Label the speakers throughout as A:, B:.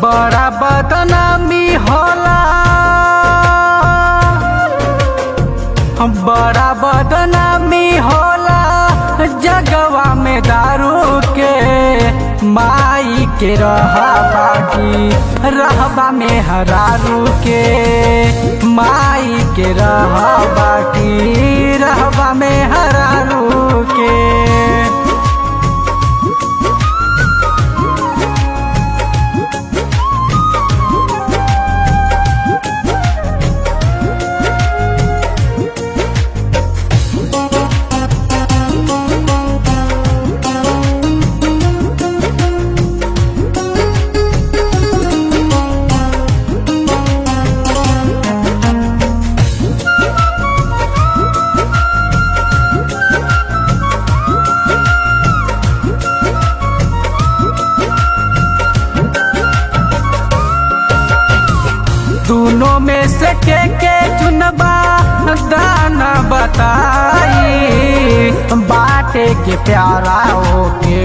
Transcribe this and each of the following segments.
A: बड़ा बदनामी होला, बड़ा बदनामी होला जगवा में दारू के। माई के रहबा की रहबा में हरारू के, माई के रहबा की रहबा में हरारू के। दोनों में से के चुनबा दाना बताई, बाटे के प्यारा हो के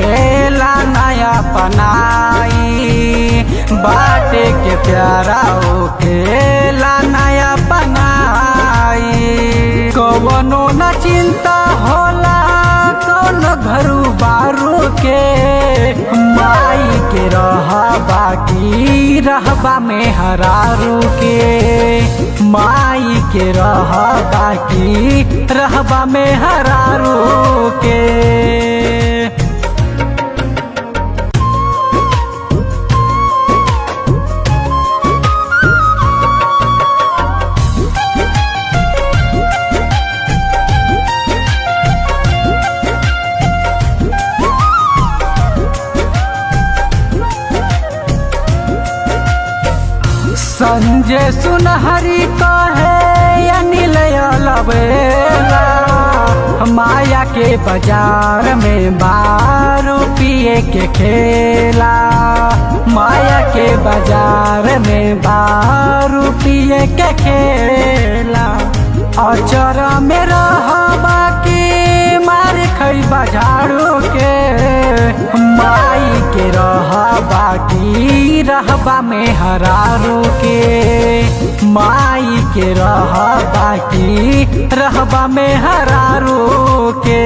A: लानाया पनाई, बाटे के प्यारा हो के लानाया पनाई। कवनो न चिंता होला कौन घरू बारू के, माई के रहबा की रहबा में हरारू के, माई के रहबा की रहबा में हरारू के। संजय सुनहरी कहे अनिल अलबेला, माया के बाजार में बारू पिए के खेला, माया के बाजार में बारू पिए के खेला। अचर में रहबा की मार खैबा झाड़ू के, माई के रहबा की रहबा में हरारू के, माई के रहबा की रहबा में हरारू के।